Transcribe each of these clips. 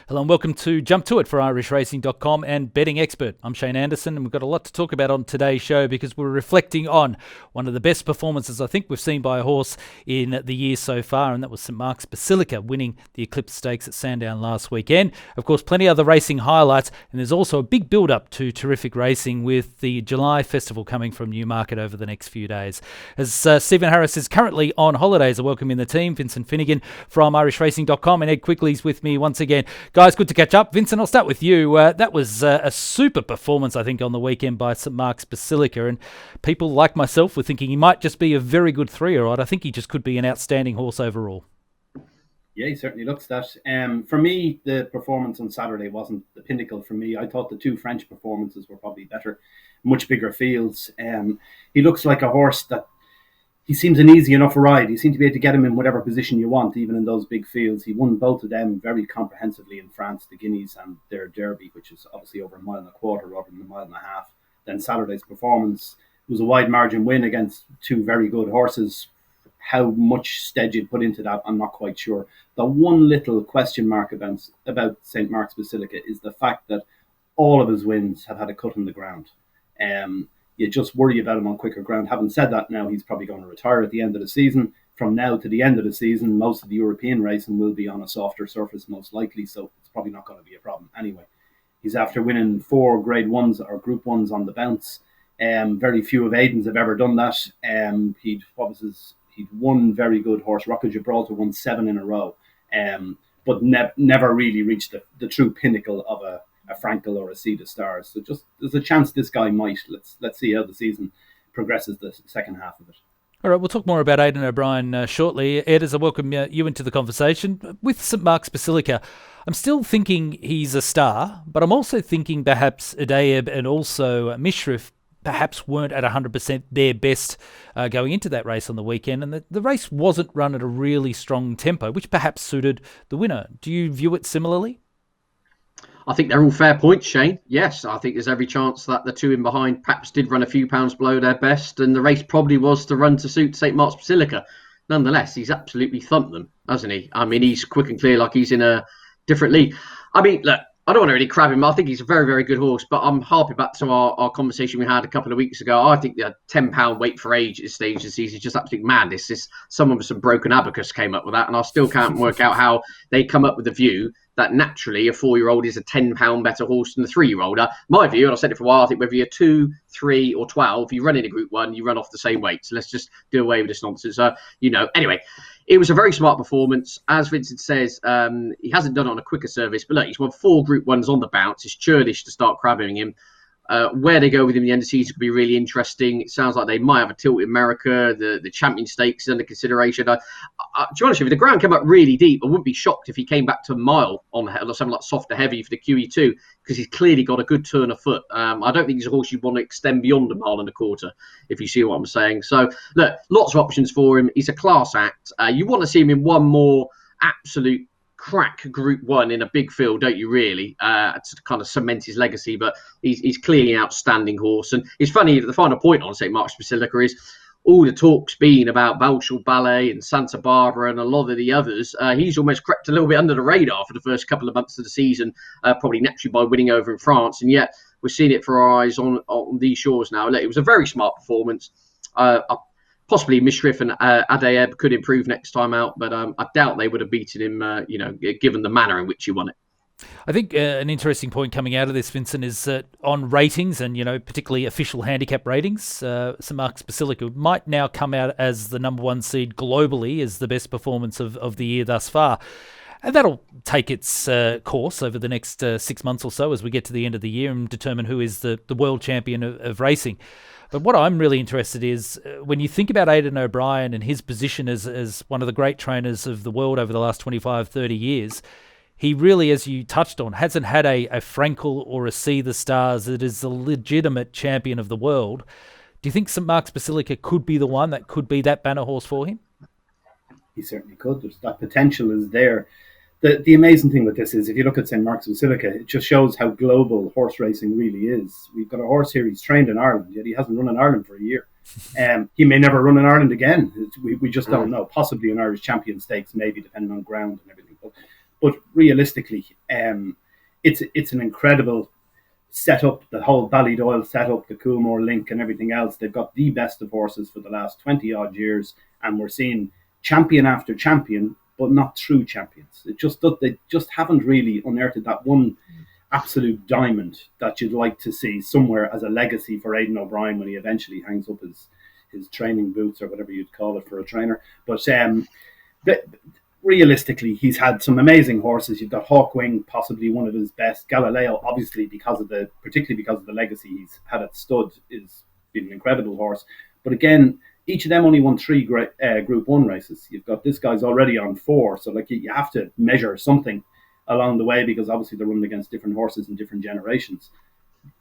Hello and welcome to Jump To It for IrishRacing.com and Betting Expert. I'm Shane Anderson and we've got a lot to talk about on today's show because we're reflecting on one of the best performances I think we've seen by a horse in the year so far, and that was St Mark's Basilica winning the Eclipse Stakes at Sandown last weekend. Of course, plenty of other racing highlights, and there's also a big build-up to terrific racing with the July Festival coming from Newmarket over the next few days. As Stephen Harris is currently on holidays, I welcome in the team Vincent Finegan from IrishRacing.com, and Ed Quigley's with me once again. Guys, good to catch up. Vincent, I'll start with you. That was a super performance, I think, on the weekend by St Mark's Basilica, and people like myself were thinking he might just be a very good three-year-old. I think he just could be an outstanding horse overall. Yeah, he certainly looks that. For me, the performance on Saturday wasn't the pinnacle for me. I thought the two French performances were probably better, much bigger fields. He looks like a horse that he seems an easy enough ride. You seem to be able to get him in whatever position you want, even in those big fields. He won both of them very comprehensively in France, the Guineas and their Derby, which is obviously over 1.25 miles rather than 1.5 miles. Then Saturday's performance was a wide margin win against two very good horses. How much stead you'd put into that, I'm not quite sure. The one little question mark about St Mark's Basilica is the fact that all of his wins have had a cut in the ground. You just worry about him on quicker ground. Having said that, now he's probably going to retire at the end of the season. From now to the end of the season, most of the European racing will be on a softer surface, most likely, so it's probably not going to be a problem anyway. He's after winning 4 Grade 1s or Group 1s on the bounce. Very few of Aidan's have ever done that. He'd one very good horse, Rock of Gibraltar, won 7 in a row, but never really reached the true pinnacle of a Frankel or a Sea to Stars. So just there's a chance this guy might. Let's see how the season progresses, the second half of it. All right, we'll talk more about Aidan O'Brien shortly. Ed, as I welcome you into the conversation, with St Mark's Basilica, I'm still thinking he's a star, but I'm also thinking perhaps Adayeb and also Mishrif perhaps weren't at 100% their best going into that race on the weekend, and the race wasn't run at a really strong tempo, which perhaps suited the winner. Do you view it similarly? I think they're all fair points, Shane. Yes, I think there's every chance that the two in behind perhaps did run a few pounds below their best, and the race probably was to run to suit St Mark's Basilica. Nonetheless, he's absolutely thumped them, hasn't he? I mean, he's quick and clear like he's in a different league. I mean, look, I don't want to really crab him. I think he's a very, very good horse, but I'm harping back to our conversation we had a couple of weeks ago. I think the £10 weight for age at this stage of the season is just absolute madness. Someone with some broken abacus came up with that, and I still can't work out how they come up with the view that naturally a 4-year-old is a £10 better horse than a 3-year-old. My view, and I've said it for a while, I think whether you're 2, 3 or 12, you run in a Group 1, you run off the same weight. So let's just do away with this nonsense. Anyway, it was a very smart performance. As Vincent says, he hasn't done it on a quicker service, but look, he's won 4 Group 1s on the bounce. It's churlish to start crabbing him. Where they go with him in the end of the season could be really interesting. It sounds like they might have a tilt in America. The Champion Stakes is under consideration. To be honest with you, the ground came up really deep. I wouldn't be shocked if he came back to a mile on something like softer heavy for the QE2, because he's clearly got a good turn of foot. I don't think he's a horse you'd want to extend beyond 1.25 miles, if you see what I'm saying. So, look, lots of options for him. He's a class act. You want to see him in one more absolute crack Group 1 in a big field, don't you really, to kind of cement his legacy? But he's clearly an outstanding horse. And it's funny that the final point on St Mark's Basilica is all the talk's been about Belchel Ballet and Santa Barbara and a lot of the others. He's almost crept a little bit under the radar for the first couple of months of the season, probably naturally by winning over in France, and yet we're seeing it for our eyes on these shores now. Look, it was a very smart performance. Possibly Mishrif and Adayeb could improve next time out, but I doubt they would have beaten him, given the manner in which he won it. I think an interesting point coming out of this, Vincent, is that on ratings and, particularly official handicap ratings, St Mark's Basilica might now come out as the number 1 seed globally as the best performance of the year thus far. And that'll take its course over the next 6 months or so as we get to the end of the year and determine who is the world champion of racing. But what I'm really interested is when you think about Aidan O'Brien and his position as one of the great trainers of the world over the last 25, 30 years, he really, as you touched on, hasn't had a Frankel or a Sea the Stars that is the legitimate champion of the world. Do you think St Mark's Basilica could be the one that could be that banner horse for him? He certainly could. That potential is there. The amazing thing with this is if you look at St Mark's Basilica, it just shows how global horse racing really is. We've got a horse here, he's trained in Ireland, yet he hasn't run in Ireland for a year. He may never run in Ireland again. We just don't know. Possibly an Irish Champion Stakes, maybe, depending on ground and everything. But But realistically, it's an incredible setup, the whole Ballydoyle setup, the Coolmore link and everything else. They've got the best of horses for the last 20 odd years, and we're seeing champion after champion, but not true champions. They just haven't really unearthed that one absolute diamond that you'd like to see somewhere as a legacy for Aidan O'Brien when he eventually hangs up his training boots or whatever you'd call it for a trainer. But realistically, he's had some amazing horses. You've got Hawkwing, possibly one of his best. Galileo, obviously, particularly because of the legacy he's had at stud, is been an incredible horse. But again, each of them only won 3 Group 1 races. You've got this guy's already on 4. So you have to measure something along the way, because obviously they're running against different horses in different generations.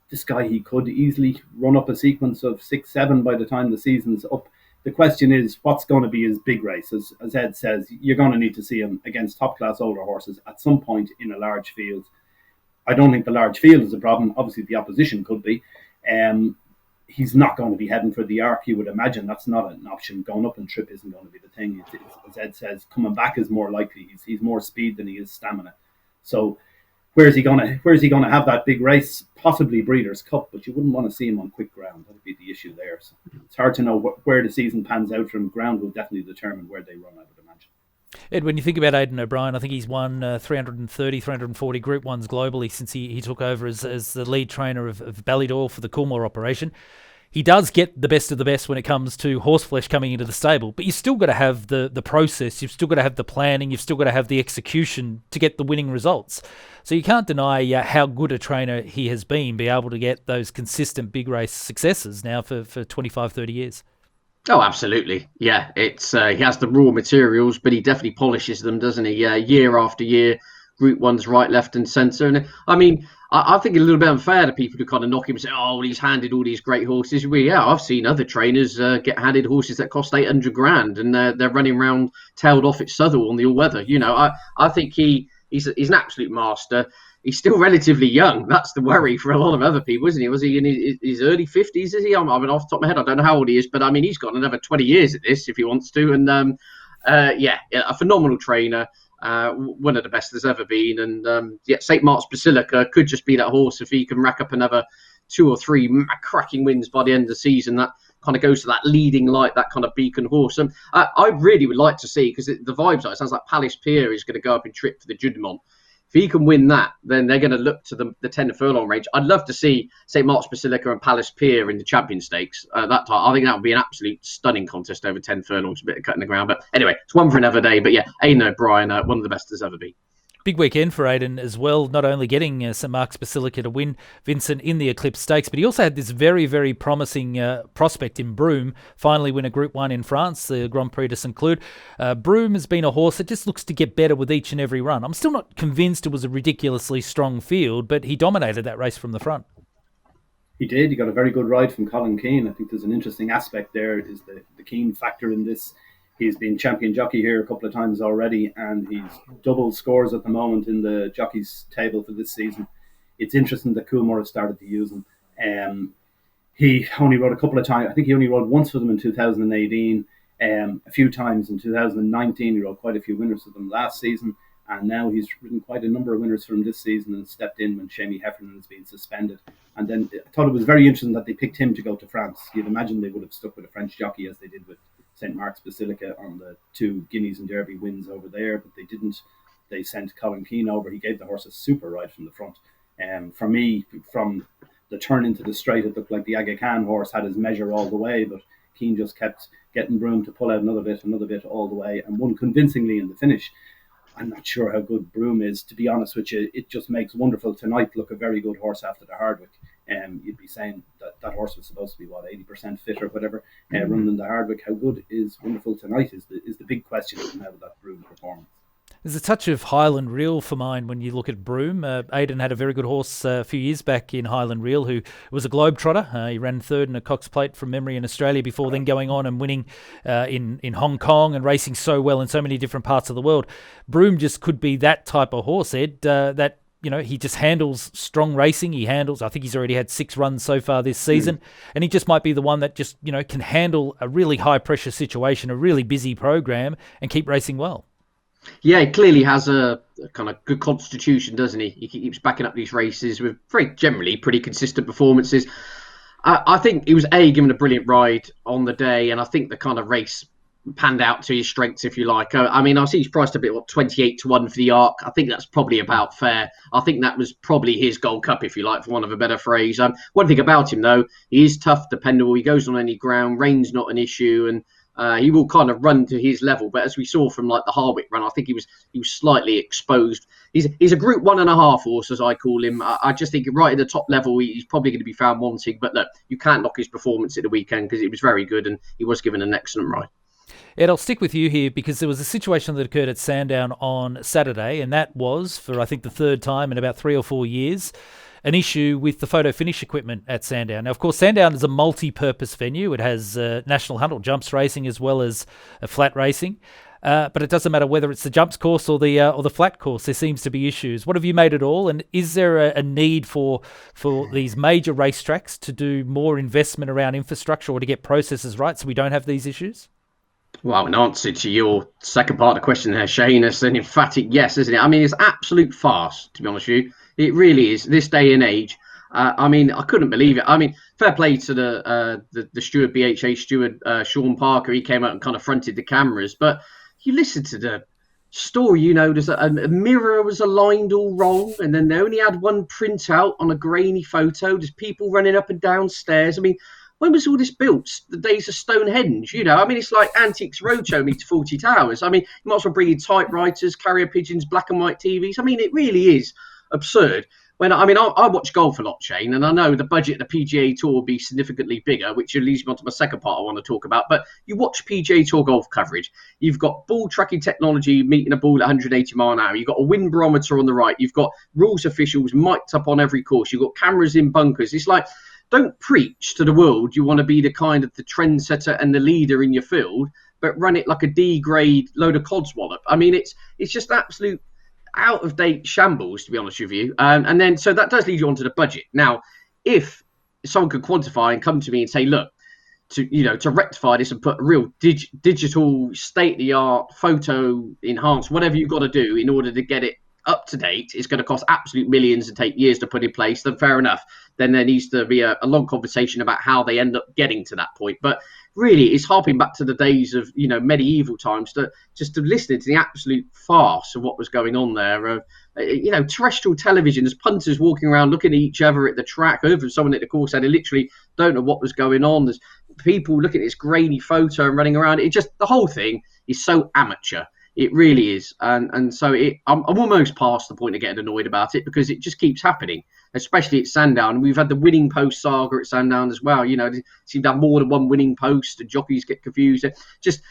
This guy, he could easily run up a sequence of 6, 7 by the time the season's up. The question is, what's going to be his big race? As Ed says, you're going to need to see him against top-class older horses at some point in a large field. I don't think the large field is a problem. Obviously, the opposition could be. He's not going to be heading for the Arc, you would imagine. That's not an option. Going up and trip isn't going to be the thing. As Ed says, coming back is more likely. He's more speed than he is stamina. So where's he going to have that big race? Possibly Breeders' Cup, but you wouldn't want to see him on quick ground. That would be the issue there. So it's hard to know where the season pans out from. Ground will definitely determine where they run, I would imagine. Ed, when you think about Aidan O'Brien, I think he's won 330, 340 Group 1s globally since he took over as the lead trainer of Ballydoyle for the Coolmore operation. He does get the best of the best when it comes to horseflesh coming into the stable, but you've still got to have the process, you've still got to have the planning, you've still got to have the execution to get the winning results. So you can't deny how good a trainer he has been, be able to get those consistent big race successes now for 25, 30 years. Oh, absolutely. Yeah, it's he has the raw materials, but he definitely polishes them, doesn't he? Yeah, year after year, Group 1s right, left and centre. And I mean, I think it's a little bit unfair to people who kind of knock him and say, oh, well, he's handed all these great horses. Well, yeah, I've seen other trainers get handed horses that cost 800 grand and they're running around tailed off at Southwell on the all-weather. You know, I think he's an absolute master. He's still relatively young. That's the worry for a lot of other people, isn't he? Was he in his early 50s, is he? I mean, off the top of my head, I don't know how old he is, but I mean, he's got another 20 years at this if he wants to. And yeah, a phenomenal trainer. One of the best there's ever been, and St. Mark's Basilica could just be that horse if he can rack up another 2 or 3 cracking wins by the end of the season. That kind of goes to that leading light, that kind of beacon horse. And I really would like to see, because the vibes are, it sounds like Palace Pier is going to go up and trip for the Judimont. If he can win that, then they're going to look to the 10 furlong range. I'd love to see St. Mark's Basilica and Palace Pier in the Champion Stakes. That time, I think that would be an absolute stunning contest over 10 furlongs, a bit of cutting the ground. But anyway, it's one for another day. But yeah, Aidan O'Brien, one of the best there's ever been. Big weekend for Aidan as well, not only getting St. Mark's Basilica to win Vincent in the Eclipse Stakes, but he also had this very, very promising prospect in Broome, finally win a Group 1 in France, the Grand Prix de Saint-Cloud. Broome has been a horse that just looks to get better with each and every run. I'm still not convinced it was a ridiculously strong field, but he dominated that race from the front. He did. He got a very good ride from Colin Keane. I think there's an interesting aspect there, is the Keane factor in this. He's been champion jockey here a couple of times already, and he's double scores at the moment in the jockeys table for this season. It's interesting that Coolmore has started to use him. He only rode a couple of times. I think he only rode once for them in 2018, a few times in 2019. He rode quite a few winners for them last season, and now he's ridden quite a number of winners for them this season and stepped in when Shamie Heffernan has been suspended. And then I thought it was very interesting that they picked him to go to France. You'd imagine they would have stuck with a French jockey as they did with St. Mark's Basilica on the 2 Guineas and Derby wins over there, but they didn't. They sent Colin Keane over. He gave the horse a super ride from the front. For me, from the turn into the straight, it looked like the Aga Khan horse had his measure all the way, but Keane just kept getting Broome to pull out another bit all the way, and won convincingly in the finish. I'm not sure how good Broome is, to be honest with you. It just makes Wonderful Tonight look a very good horse after the Hardwick. You'd be saying that horse was supposed to be 80% fit or whatever, running the Hardwick. How good is Wonderful Tonight is the big question now with that Broome performance. There's a touch of Highland Reel for mine when you look at Broome. Aidan had a very good horse a few years back in Highland Reel who was a globetrotter. He ran third in a Cox Plate from memory in Australia before then going on and winning in Hong Kong and racing so well in so many different parts of the world. Broome just could be that type of horse, Ed, that he just handles strong racing. I think he's already had 6 runs so far this season. And he just might be the one that just, can handle a really high pressure situation, a really busy program and keep racing well. Yeah, he clearly has a kind of good constitution, doesn't he? He keeps backing up these races with very generally pretty consistent performances. I think he was given a brilliant ride on the day, and I think the kind of race panned out to his strengths, if you like. I mean, I see he's priced a bit, 28-1 for the Arc. I think that's probably about fair. I think that was probably his Gold Cup, if you like, for want of a better phrase. One thing about him, though, he is tough, dependable. He goes on any ground. Rain's not an issue, and he will kind of run to his level. But as we saw from like the Harwick run, I think he was slightly exposed. He's a Group 1.5 horse, as I call him. I just think right at the top level, he's probably going to be found wanting. But look, you can't knock his performance at the weekend because it was very good, and he was given an excellent ride. Ed, I'll stick with you here because there was a situation that occurred at Sandown on Saturday, and that was, for I think the third time in about 3 or 4 years, an issue with the photo finish equipment at Sandown. Now, of course, Sandown is a multi-purpose venue. It has national hunt or jumps racing as well as flat racing. But it doesn't matter whether it's the jumps course or the flat course. There seems to be issues. What have you made it all? And is there a need for these major racetracks to do more investment around infrastructure or to get processes right so we don't have these issues? Well, in answer to your second part of the question there, Shane, it's an emphatic yes, isn't it? I mean, it's absolute farce, to be honest with you. It really is, this day and age. I mean, I couldn't believe it. I mean, fair play to the steward, BHA steward, Sean Parker. He came out and kind of fronted the cameras. But you listen to the story, there's a mirror was aligned all wrong, and then they only had one printout on a grainy photo. There's people running up and down stairs. I mean, when was all this built? The days of Stonehenge, I mean, it's like Antiques Roadshow meets 40 Towers. I mean, you might as well bring in typewriters, carrier pigeons, black and white TVs. I mean, it really is absurd. I watch golf a lot, Shane, and I know the budget of the PGA Tour will be significantly bigger, which leads me on to my second part I want to talk about. But you watch PGA Tour golf coverage. You've got ball tracking technology meeting a ball at 180 mile an hour. You've got a wind barometer on the right. You've got rules officials mic'd up on every course. You've got cameras in bunkers. It's like, don't preach to the world you want to be the kind of the trendsetter and the leader in your field, but run it like a D grade load of codswallop. I mean, it's just absolute out of date shambles, to be honest with you. And then so that does lead you onto the budget. Now, if someone could quantify and come to me and say, look, to rectify this and put a real digital state of the art photo enhanced, whatever you've got to do in order to get it up to date, it's going to cost absolute millions and take years to put in place, then fair enough. Then there needs to be a long conversation about how they end up getting to that point. But really, it's harping back to the days of medieval times to listen to the absolute farce of what was going on there. Terrestrial television, there's punters walking around looking at each other at the track. I heard from someone at the course said they literally don't know what was going on. There's people looking at this grainy photo and running around. The whole thing is so amateur. It really is. And so I'm almost past the point of getting annoyed about it because it just keeps happening, especially at Sandown. We've had the winning post saga at Sandown as well. They seem to have more than one winning post and jockeys get confused. Just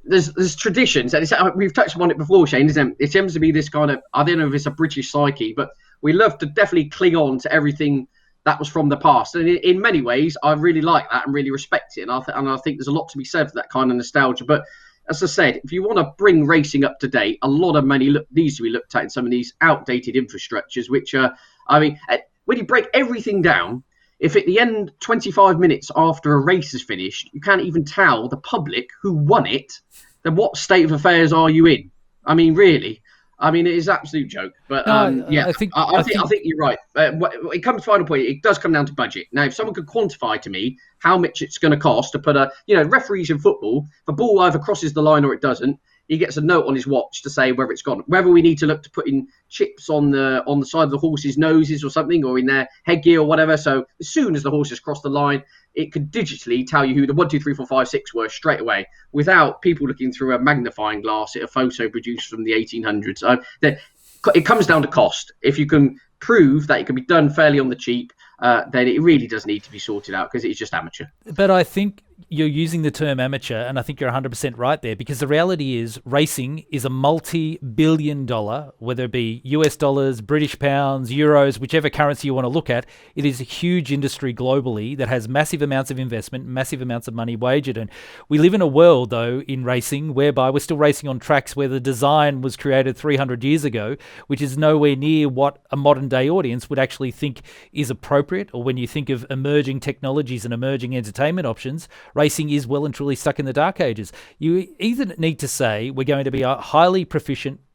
there's traditions. And we've touched upon it before, Shane, isn't it? It seems to be this kind of, I don't know if it's a British psyche, but we love to definitely cling on to everything that was from the past. And in many ways, I really like that and really respect it. And I think there's a lot to be said for that kind of nostalgia. But as I said, if you want to bring racing up to date, a lot of money needs to be looked at in some of these outdated infrastructures, which when you break everything down, if at the end, 25 minutes after a race is finished, you can't even tell the public who won it, then what state of affairs are you in? I mean, really? I mean, it is an absolute joke. But I think you're right. It comes to final point. It does come down to budget. Now, if someone could quantify to me how much it's going to cost to put referees in football, if a ball either crosses the line or it doesn't, he gets a note on his watch to say whether it's gone. Whether we need to look to put in chips on the side of the horses' noses or something, or in their headgear or whatever. So as soon as the horses cross the line, it could digitally tell you who the 1, 2, 3, 4, 5, 6 were straight away, without people looking through a magnifying glass at a photo produced from the 1800s. It comes down to cost. If you can prove that it can be done fairly on the cheap, then it really does need to be sorted out because it's just amateur. But I think you're using the term amateur, and I think you're 100% right there, because the reality is racing is a multi-billion-dollar, whether it be US dollars, British pounds, euros, whichever currency you want to look at, it is a huge industry globally that has massive amounts of investment, massive amounts of money wagered. And we live in a world, though, in racing, whereby we're still racing on tracks where the design was created 300 years ago, which is nowhere near what a modern-day audience would actually think is appropriate. Or when you think of emerging technologies and emerging entertainment options, racing is well and truly stuck in the dark ages. You either need to say we're going to be a highly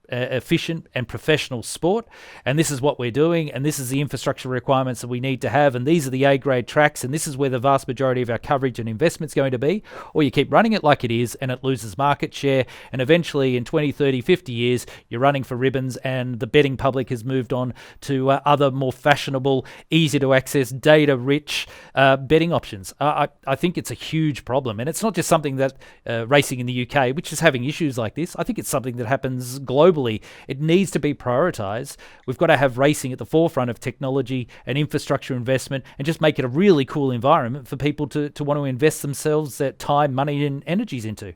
efficient and professional sport, and this is what we're doing, and this is the infrastructure requirements that we need to have, and these are the A-grade tracks, and this is where the vast majority of our coverage and investment's going to be, or you keep running it like it is and it loses market share, and eventually in 20, 30, 50 years you're running for ribbons and the betting public has moved on to other more fashionable, easy to access, data-rich betting options. I think it's a huge problem, and it's not just something that racing in the UK, which is having issues like this. I think it's something that happens globally. It needs to be prioritised. We've got to have racing at the forefront of technology and infrastructure investment, and just make it a really cool environment for people to want to invest themselves, their time, money and energies into.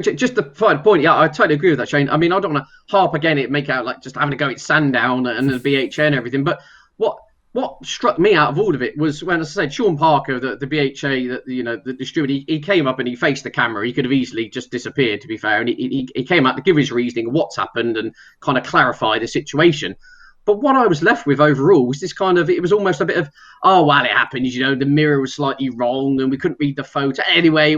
Just the final point, yeah, I totally agree with that, Shane. I mean, I don't want to harp again it, make out like just having to go at Sandown and the BHA and everything, but what struck me out of all of it was when, as I said, Sean Parker, the BHA, the distributor, he came up and he faced the camera. He could have easily just disappeared, to be fair. And he came out to give his reasoning of what's happened and kind of clarify the situation. But what I was left with overall was this kind of, it was almost a bit of, oh, well, it happened, the mirror was slightly wrong and we couldn't read the photo. Anyway,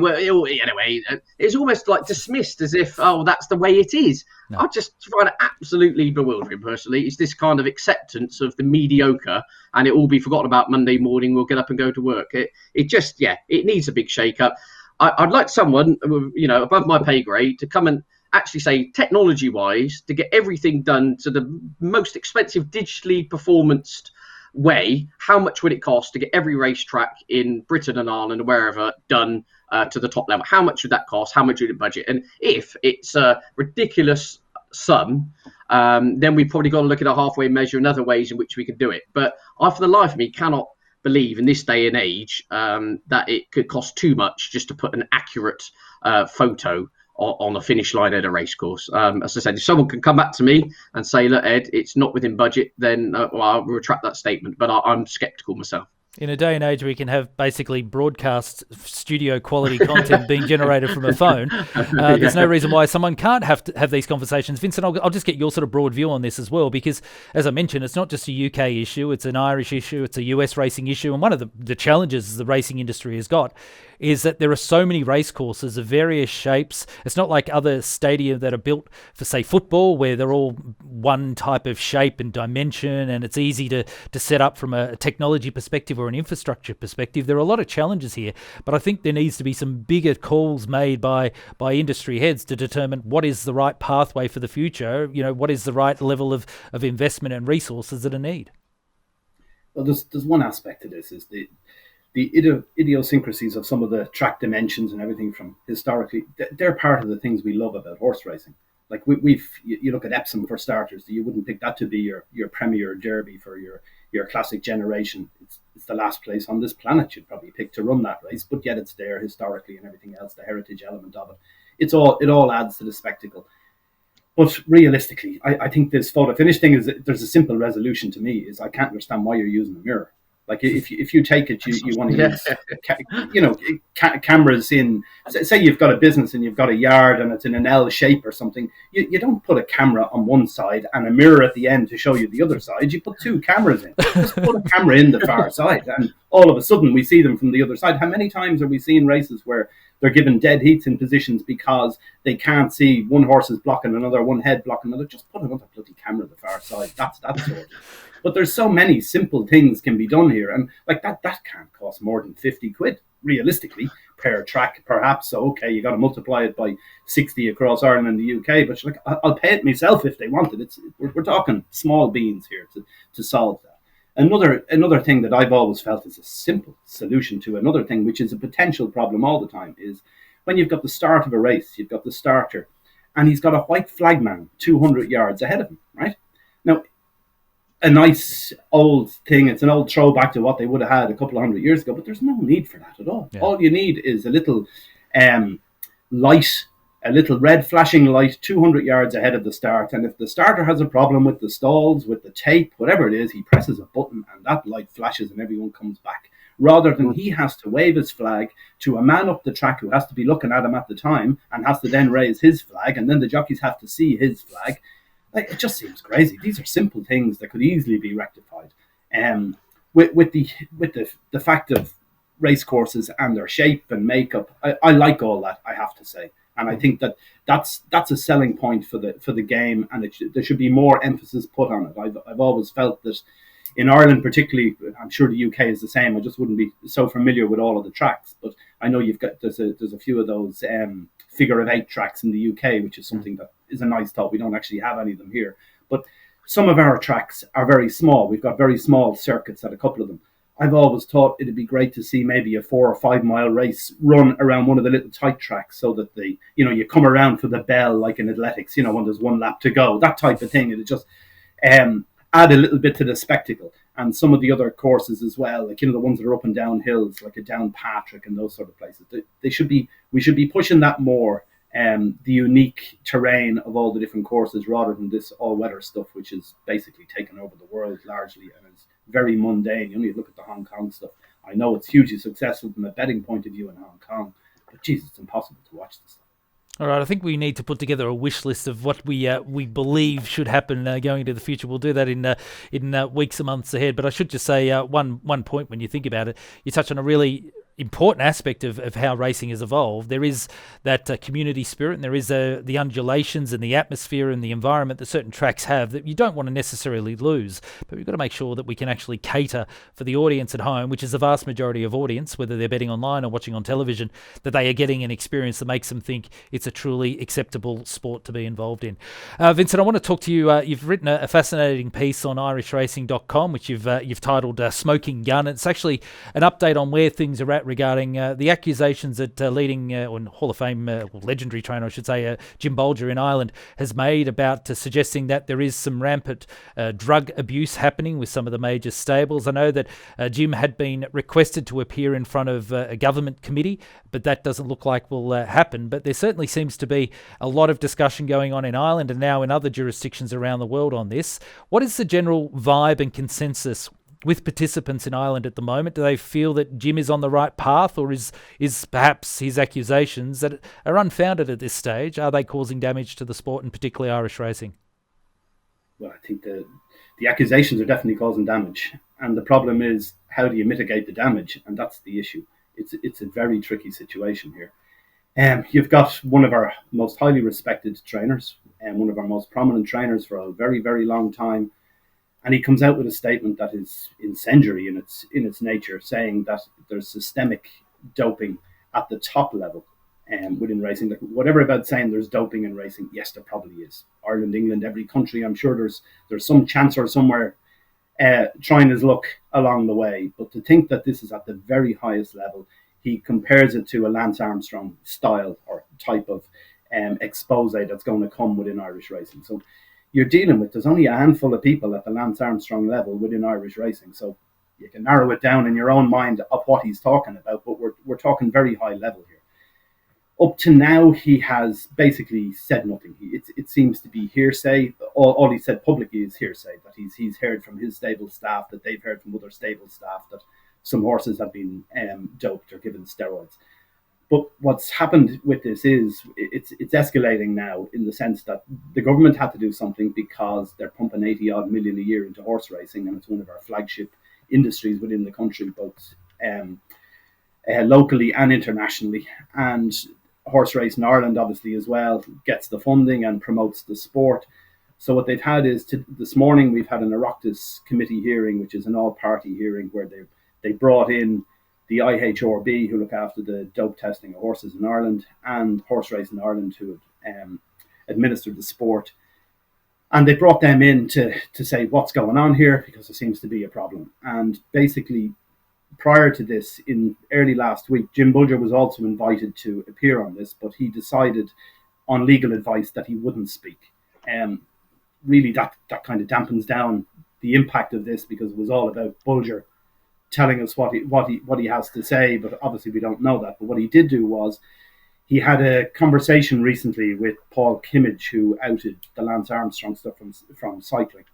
it's almost like dismissed as if, oh, that's the way it is. No. I just find it absolutely bewildering, personally. It's this kind of acceptance of the mediocre, and it will be forgotten about Monday morning. We'll get up and go to work. It needs a big shake-up. I'd like someone, above my pay grade to come and actually say, technology-wise, to get everything done to the most expensive digitally performanced way, how much would it cost to get every racetrack in Britain and Ireland, wherever, done to the top level? How much would that cost? How much would it budget? And if it's a ridiculous sum, then we've probably got to look at a halfway measure and other ways in which we can do it. But I, for the life of me, cannot believe in this day and age that it could cost too much just to put an accurate photo on a finish line at a racecourse. As I said, if someone can come back to me and say, look, Ed, it's not within budget, then I'll retract that statement. But I'm sceptical myself. In a day and age where we can have basically broadcast studio quality content being generated from a phone, there's no reason why someone can't have these conversations. Vincent, I'll just get your sort of broad view on this as well, because as I mentioned, it's not just a UK issue, it's an Irish issue, it's a US racing issue. And one of the challenges the racing industry has got is that there are so many race courses of various shapes. It's not like other stadia that are built for, say, football, where they're all one type of shape and dimension, and it's easy to set up from a technology perspective or an infrastructure perspective. There are a lot of challenges here, but I think there needs to be some bigger calls made by industry heads to determine what is the right pathway for the future, what is the right level of investment and resources that are needed. Well, there's one aspect to this, is the idiosyncrasies of some of the track dimensions and everything from historically. They're part of the things we love about horse racing. Like you look at Epsom for starters. You wouldn't pick that to be your premier derby for your classic generation. It's the last place on this planet you'd probably pick to run that race, but yet it's there historically and everything else, the heritage element of it. It all adds to the spectacle. But realistically, I think this photo finish thing there's a simple resolution to me, is I can't understand why you're using a mirror. Like if you take it, you want to use, cameras in. Say you've got a business and you've got a yard and it's in an L shape or something. You don't put a camera on one side and a mirror at the end to show you the other side. You put two cameras in. Just put a camera in the far side, and all of a sudden we see them from the other side. How many times are we seeing races where they're given dead heats in positions because they can't see one horse is blocking another, one head blocking another? Just put another bloody camera on the far side. That's sorted. But there's so many simple things can be done here, and like that can't cost more than 50 quid realistically per track, perhaps. So okay, you got to multiply it by 60 across Ireland and the UK, but like, I'll pay it myself if they want it. We're talking small beans here to solve that. Another thing that I've always felt is a simple solution to another thing, which is a potential problem all the time, is when you've got the start of a race, you've got the starter, and he's got a white flagman 200 yards ahead of him, right? Now, a nice old thing, it's an old throwback to what they would have had a couple of 100 years ago, but there's no need for that at all. Yeah. All you need is a little light, a little red flashing light 200 yards ahead of the start, and if the starter has a problem with the stalls, with the tape, whatever it is, he presses a button and that light flashes and everyone comes back, rather than he has to wave his flag to a man up the track who has to be looking at him at the time and has to then raise his flag, and then the jockeys have to see his flag. Like, it just seems crazy. These are simple things that could easily be rectified. With the fact of race courses and their shape and makeup. I like all that, I have to say, and I think that's a selling point for the game, and there should be more emphasis put on it. I've always felt that in Ireland, particularly, I'm sure the UK is the same. I just wouldn't be so familiar with all of the tracks, but I know there's a few of those figure of 8 tracks in the UK, which is something that is a nice thought. We don't actually have any of them here, but some of our tracks are very small. We've got very small circuits at a couple of them. I've always thought it'd be great to see maybe a 4 or 5 mile race run around one of the little tight tracks, so that you come around for the bell like in athletics, when there's one lap to go, that type of thing. It'd just add a little bit to the spectacle. And some of the other courses as well, like the ones that are up and down hills, like a Downpatrick and those sort of places. We should be pushing that more. The unique terrain of all the different courses, rather than this all-weather stuff, which is basically taken over the world largely and is very mundane. You only look at the Hong Kong stuff. I know it's hugely successful from a betting point of view in Hong Kong, but Jesus, it's impossible to watch this stuff. All right, I think we need to put together a wish list of what we believe should happen going into the future. We'll do that in weeks and months ahead. But I should just say one point when you think about it, you touch on a really important aspect of how racing has evolved. There is that community spirit, and there is the undulations and the atmosphere and the environment that certain tracks have that you don't want to necessarily lose. But we've got to make sure that we can actually cater for the audience at home, which is the vast majority of audience, whether they're betting online or watching on television, that they are getting an experience that makes them think it's a truly acceptable sport to be involved in. Vincent, I want to talk to you. You've written a fascinating piece on irishracing.com, which you've titled Smoking Gun. It's actually an update on where things are at regarding the accusations that leading Hall of Fame, legendary trainer, I should say, Jim Bolger in Ireland has made about suggesting that there is some rampant drug abuse happening with some of the major stables. I know that Jim had been requested to appear in front of a government committee, but that doesn't look like will happen. But there certainly seems to be a lot of discussion going on in Ireland and now in other jurisdictions around the world on this. What is the general vibe and consensus with participants in Ireland at the moment? Do they feel that Jim is on the right path, or is perhaps his accusations that are unfounded at this stage, are they causing damage to the sport, and particularly Irish racing? Well, I think the accusations are definitely causing damage, and the problem is, how do you mitigate the damage? And that's the issue. It's a very tricky situation here. You've got one of our most highly respected trainers and one of our most prominent trainers for a very, very long time. And he comes out with a statement that is incendiary in its nature, saying that there's systemic doping at the top level within racing. Like, whatever about saying there's doping in racing, yes, there probably is. Ireland, England, every country, I'm sure there's some chancellor somewhere trying his luck along the way. But to think that this is at the very highest level, he compares it to a Lance Armstrong style or type of expose that's going to come within Irish racing. So you're dealing with, there's only a handful of people at the Lance Armstrong level within Irish racing. So you can narrow it down in your own mind of what he's talking about, but we're talking very high level here. Up to now, he has basically said nothing. It seems to be hearsay. All he said publicly is hearsay, that he's heard from his stable staff, that they've heard from other stable staff that some horses have been doped or given steroids. But what's happened with this is it's escalating now, in the sense that the government had to do something because they're pumping 80 odd million a year into horse racing, and it's one of our flagship industries within the country, both locally and internationally. And horse race in Ireland, obviously, as well, gets the funding and promotes the sport. So what they've had is, this morning we've had an Oireachtas committee hearing, which is an all-party hearing, where they brought in the IHRB, who look after the dope testing of horses in Ireland, and Horse Racing Ireland, who administered the sport. And they brought them in to say what's going on here, because there seems to be a problem. And basically, prior to this, in early last week, Jim Bolger was also invited to appear on this, but he decided on legal advice that he wouldn't speak. Really, that kind of dampens down the impact of this, because it was all about Bolger telling us what he has to say, but obviously we don't know that. But what he did do was, he had a conversation recently with Paul Kimmage, who outed the Lance Armstrong stuff from cycling,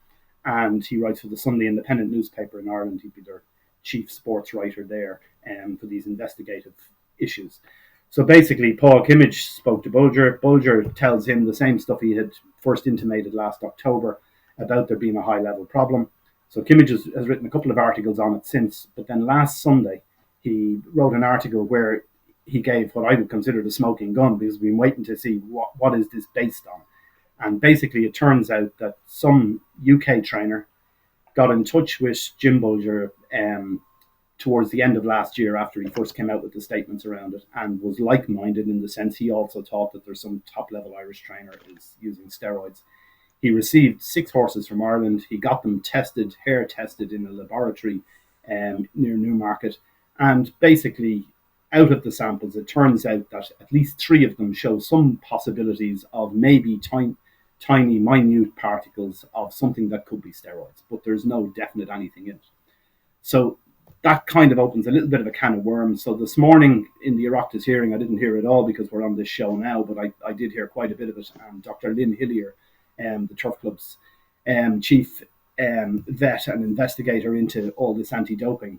and he writes for the Sunday Independent newspaper in Ireland. He'd be their chief sports writer there for these investigative issues. So basically, Paul Kimmage spoke to Bolger. Bolger tells him the same stuff he had first intimated last October about there being a high-level problem. So Kimmage has written a couple of articles on it since, but then last Sunday, he wrote an article where he gave what I would consider the smoking gun, because we've been waiting to see what is this based on. And basically, it turns out that some UK trainer got in touch with Jim Bolger towards the end of last year, after he first came out with the statements around it, and was like-minded in the sense he also thought that there's some top-level Irish trainer is using steroids. He received 6 horses from Ireland. He got them tested, hair tested in a laboratory near Newmarket. And basically, out of the samples, it turns out that at least 3 of them show some possibilities of maybe tiny, minute particles of something that could be steroids, but there's no definite anything in it. So that kind of opens a little bit of a can of worms. So this morning in the Oireachtas hearing, I didn't hear it all because we're on this show now, but I did hear quite a bit of it. And Dr. Lynn Hillier, the Turf Club's chief vet and investigator into all this anti-doping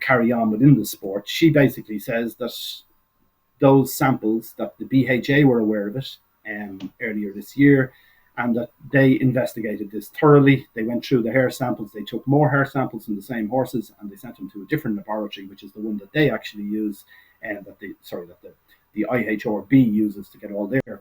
carry on within the sport, she basically says that those samples, that the BHA were aware of it earlier this year, and that they investigated this thoroughly. They went through the hair samples. They took more hair samples from the same horses, and they sent them to a different laboratory, which is the one that they actually use, and that the IHRB uses to get all their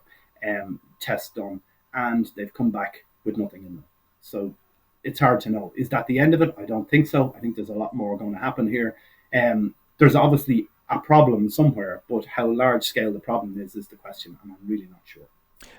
tests done. And they've come back with nothing in them. So it's hard to know. Is that the end of it? I don't think so. I think there's a lot more going to happen here. There's obviously a problem somewhere, but how large scale the problem is the question, and I'm really not sure.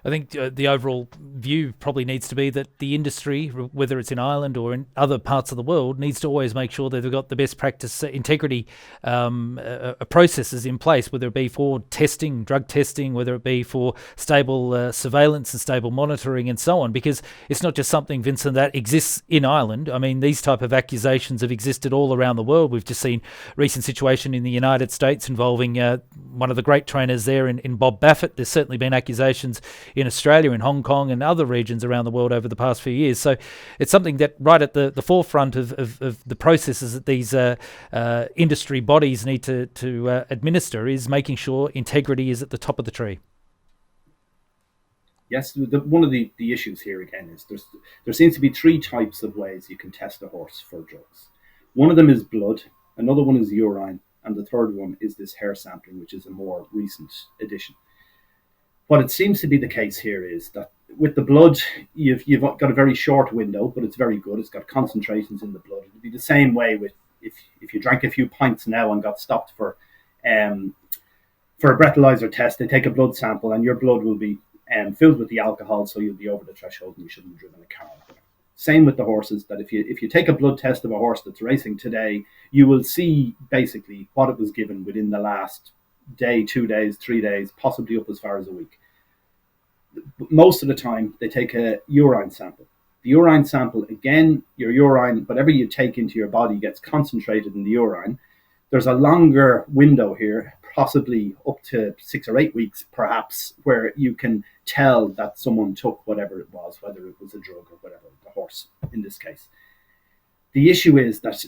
I think the overall view probably needs to be that the industry, whether it's in Ireland or in other parts of the world, needs to always make sure that they've got the best practice integrity processes in place, whether it be for testing, drug testing, whether it be for stable surveillance and stable monitoring and so on, because it's not just something, Vincent, that exists in Ireland. I mean, these type of accusations have existed all around the world. We've just seen a recent situation in the United States involving one of the great trainers there in Bob Baffert. There's certainly been accusations in Australia, in Hong Kong and other regions around the world over the past few years. So it's something that right at the forefront of the processes that these industry bodies need to administer is making sure integrity is at the top of the tree. Yes, one of the issues here again is there seems to be 3 types of ways you can test a horse for drugs. One of them is blood, another one is urine, and the third one is this hair sampling, which is a more recent addition. What it seems to be the case here is that with the blood, you've got a very short window, but it's very good. It's got concentrations in the blood. It'd be the same way with if you drank a few pints now and got stopped for a breathalyzer test. They take a blood sample and your blood will be filled with the alcohol, so you'll be over the threshold and you shouldn't have driven a car. Same with the horses, that if you take a blood test of a horse that's racing today, you will see basically what it was given within the last day, 2 days, 3 days, possibly up as far as a week. Most of the time, they take a urine sample. The urine sample, again, your urine, whatever you take into your body gets concentrated in the urine. There's a longer window here, possibly up to 6 or 8 weeks, perhaps, where you can tell that someone took whatever it was, whether it was a drug or whatever, the horse in this case. The issue is that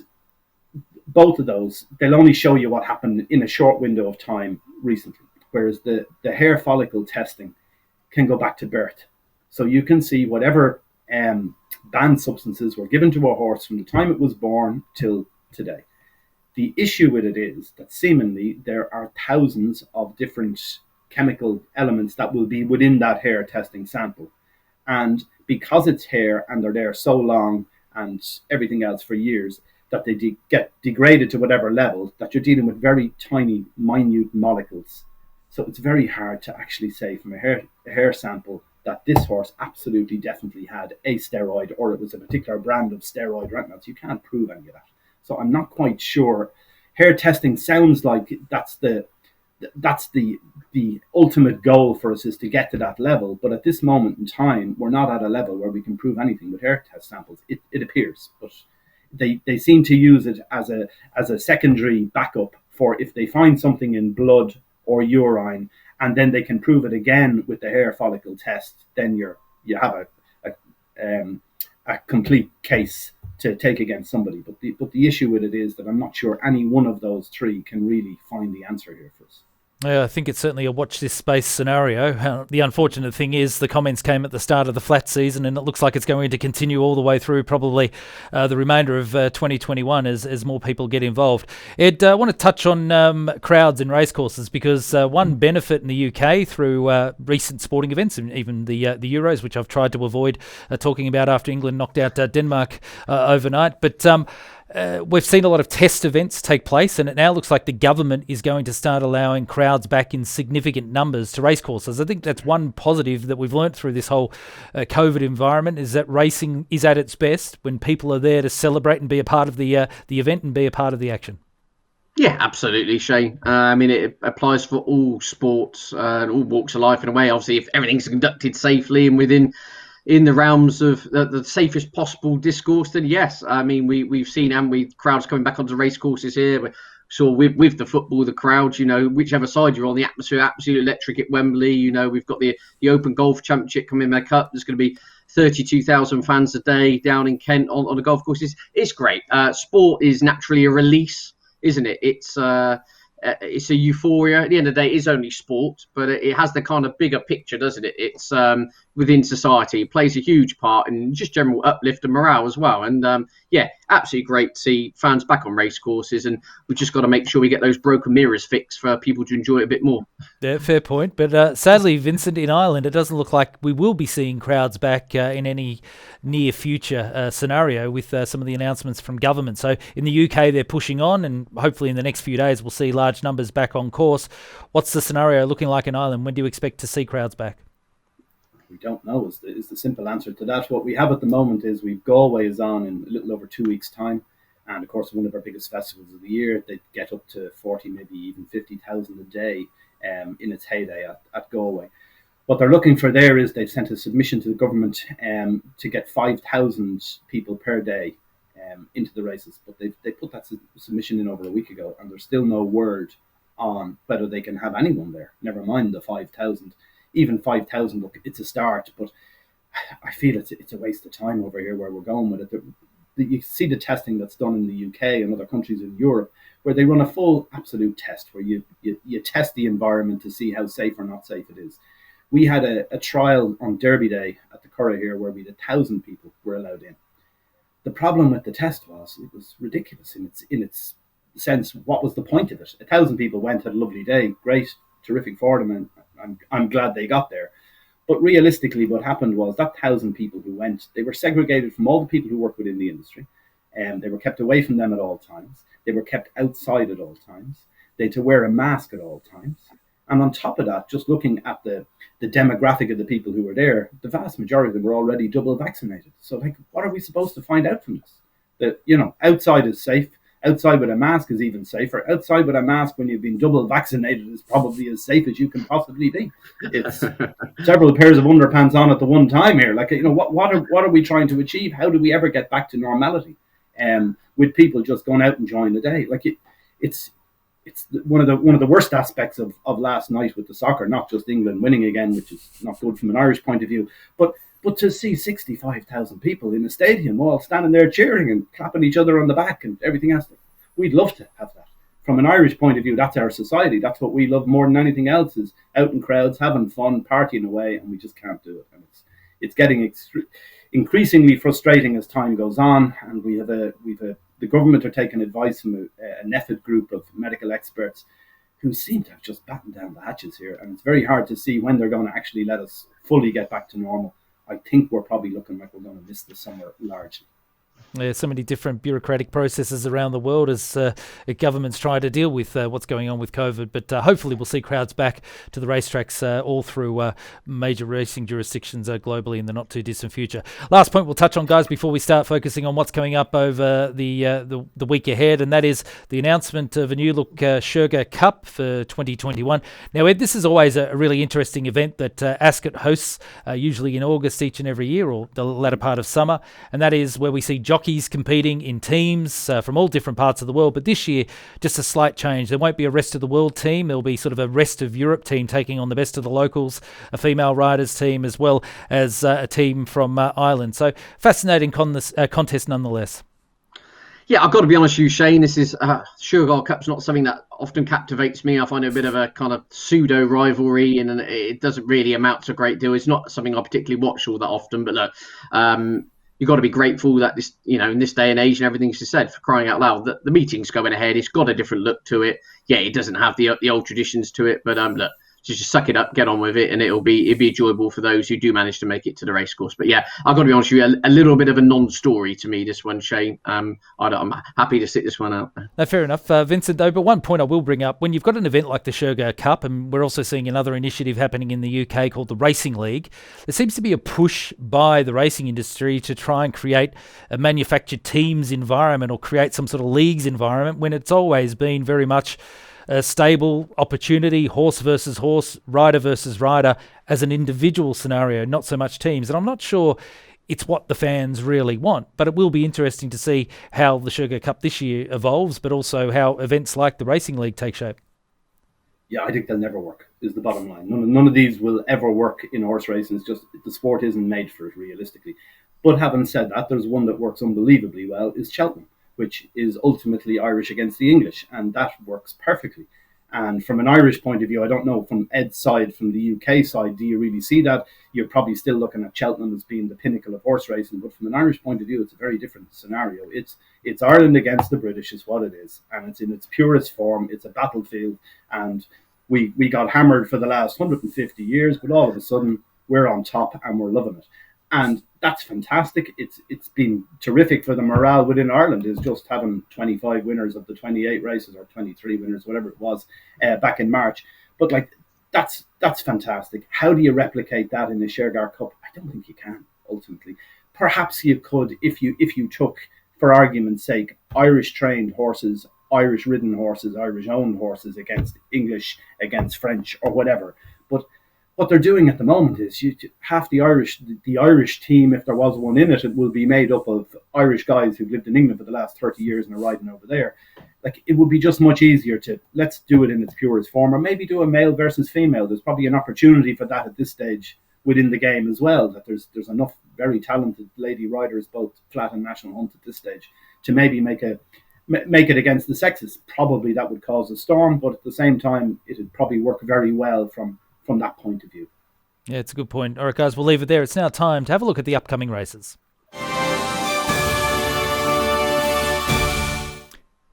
both of those, they'll only show you what happened in a short window of time recently, whereas the hair follicle testing can go back to birth. So you can see whatever banned substances were given to a horse from the time it was born till today. The issue with it is that seemingly there are thousands of different chemical elements that will be within that hair testing sample. And because it's hair and they're there so long and everything else for years, that they get degraded to whatever level, that you're dealing with very tiny, minute molecules. So it's very hard to actually say from a hair sample that this horse absolutely definitely had a steroid or it was a particular brand of steroid or anything else. You can't prove any of that. So I'm not quite sure. Hair testing sounds like that's the ultimate goal for us, is to get to that level. But at this moment in time, we're not at a level where we can prove anything with hair test samples. It appears, but they seem to use it as a secondary backup for if they find something in blood or urine, and then they can prove it again with the hair follicle test. Then you have a complete case to take against somebody. But the issue with it is that I'm not sure any one of those 3 can really find the answer here for us. I think it's certainly a watch this space scenario. The unfortunate thing is the comments came at the start of the flat season, and it looks like it's going to continue all the way through probably the remainder of 2021 as more people get involved. Ed, I want to touch on crowds in racecourses, because one benefit in the UK through recent sporting events, and even the Euros, which I've tried to avoid talking about after England knocked out Denmark overnight, but we've seen a lot of test events take place, and it now looks like the government is going to start allowing crowds back in significant numbers to racecourses. I think that's one positive that we've learnt through this whole COVID environment, is that racing is at its best when people are there to celebrate and be a part of the event and be a part of the action. Yeah, absolutely, Shane. I mean, it applies for all sports and all walks of life in a way. Obviously, if everything's conducted safely and in the realms of the safest possible discourse, then yes. I mean, we've seen, and crowds coming back onto race courses here. We saw with the football, the crowds, whichever side you're on, the atmosphere, absolutely electric at Wembley. We've got the Open Golf Championship coming back up. There's going to be 32,000 fans a day down in Kent on the golf courses. It's great. Sport is naturally a release, isn't it? It's a euphoria. At the end of the day, it is only sport, but it has the kind of bigger picture, doesn't it? It's within society. It plays a huge part in just general uplift and morale as well. And absolutely great to see fans back on race courses, and we've just got to make sure we get those broken mirrors fixed for people to enjoy it a bit more. Yeah, fair point. But sadly, Vincent, in Ireland, it doesn't look like we will be seeing crowds back in any near future scenario with some of the announcements from government. So in the UK, they're pushing on, and hopefully in the next few days, we'll see large numbers back on course. What's the scenario looking like in Ireland? When do you expect to see crowds back? We don't know is the simple answer to that. What we have at the moment is Galway is on in a little over 2 weeks' time. And of course, one of our biggest festivals of the year, they get up to 40, maybe even 50,000 a day in its heyday at Galway. What they're looking for there is they've sent a submission to the government to get 5,000 people per day into the races. But they put that submission in over a week ago, and there's still no word on whether they can have anyone there, never mind the 5,000. Even 5,000, look, it's a start, but I feel it's a waste of time over here where we're going with it. You see the testing that's done in the UK and other countries in Europe, where they run a full absolute test, where you test the environment to see how safe or not safe it is. We had a trial on Derby Day at the Curragh here where we had 1,000 people were allowed in. The problem with the test was it was ridiculous in its sense. What was the point of it? 1,000 people went, had a lovely day, great, terrific for them, and I'm glad they got there. But realistically, what happened was that 1,000 people who went, they were segregated from all the people who work within the industry, and they were kept away from them at all times. They were kept outside at all times. They had to wear a mask at all times. And on top of that, just looking at the demographic of the people who were there, the vast majority of them were already double vaccinated. So, what are we supposed to find out from this? That, outside is safe. Outside with a mask is even safer. Outside with a mask when you've been double vaccinated is probably as safe as you can possibly be. It's several pairs of underpants on at the one time here. What are we trying to achieve? How do we ever get back to normality? With people just going out and enjoying the day. It's one of the worst aspects of last night with the soccer, not just England winning again, which is not good from an Irish point of view, but to see 65,000 people in a stadium all standing there cheering and clapping each other on the back and everything else, we'd love to have that. From an Irish point of view, that's our society. That's what we love more than anything else, is out in crowds, having fun, partying away, and we just can't do it. And it's getting increasingly frustrating as time goes on, and the government are taking advice from a NEFID group of medical experts who seem to have just battened down the hatches here, and it's very hard to see when they're going to actually let us fully get back to normal. I think we're probably looking like we're going to miss the summer largely. Yeah, so many different bureaucratic processes around the world as governments try to deal with what's going on with COVID. But hopefully we'll see crowds back to the racetracks all through major racing jurisdictions globally in the not too distant future. Last point we'll touch on, guys, before we start focusing on what's coming up over the week ahead, and that is the announcement of a new look Shergar Cup for 2021. Now, Ed, this is always a really interesting event that Ascot hosts, usually in August each and every year, or the latter part of summer, and that is where we see jockeys competing in teams from all different parts of the world. But this year, just a slight change. There won't be a rest of the world team. There'll be sort of a rest of Europe team taking on the best of the locals, a female riders team, as well as a team from Ireland. So fascinating contest nonetheless. Yeah, I've got to be honest with you, Shane. This is Shergar Cup's not something that often captivates me. I find it a bit of a kind of pseudo rivalry, and it doesn't really amount to a great deal. It's not something I particularly watch all that often. But look, you've got to be grateful that this, in this day and age and everything she said, for crying out loud, that the meeting's going ahead. It's got a different look to it. Yeah, it doesn't have the old traditions to it, but look. Just suck it up, get on with it, and it'll be enjoyable for those who do manage to make it to the racecourse. But yeah, I've got to be honest with you, a little bit of a non-story to me, this one, Shane. I'm happy to sit this one out. No, fair enough, Vincent, though. But one point I will bring up, when you've got an event like the Shergar Cup, and we're also seeing another initiative happening in the UK called the Racing League, there seems to be a push by the racing industry to try and create a manufactured teams environment or create some sort of leagues environment, when it's always been very much a stable opportunity, horse versus horse, rider versus rider, as an individual scenario, not so much teams. And I'm not sure it's what the fans really want, but it will be interesting to see how the Shergar Cup this year evolves, but also how events like the Racing League take shape. Yeah, I think they'll never work, is the bottom line. None of these will ever work in horse racing. It's just the sport isn't made for it, realistically. But having said that, there's one that works unbelievably well, is Cheltenham, which is ultimately Irish against the English, and that works perfectly. And from an Irish point of view, I don't know, from Ed's side, from the UK side, do you really see that? You're probably still looking at Cheltenham as being the pinnacle of horse racing, but from an Irish point of view, it's a very different scenario. It's Ireland against the British is what it is, and it's in its purest form. It's a battlefield, and we got hammered for the last 150 years, but all of a sudden, we're on top and we're loving it. And that's fantastic. It's been terrific for the morale within Ireland, is just having 25 winners of the 28 races, or 23 winners, whatever it was, back in March. But that's fantastic. How do you replicate that in the Shergar Cup? I don't think you can, ultimately. Perhaps you could if you took, for argument's sake, Irish trained horses, Irish ridden horses, Irish owned horses against English, against French, or whatever. But what they're doing at the moment is half the Irish team, if there was one in it, it will be made up of Irish guys who've lived in England for the last 30 years and are riding over there. It would be just much easier to, let's do it in its purest form, or maybe do a male versus female. There's probably an opportunity for that at this stage within the game as well, that there's enough very talented lady riders, both flat and national hunt at this stage, to maybe make it against the sexes. Probably that would cause a storm, but at the same time, it'd probably work very well from that point of view. Yeah, it's a good point. All right, guys, we'll leave it there. It's now time to have a look at the upcoming races.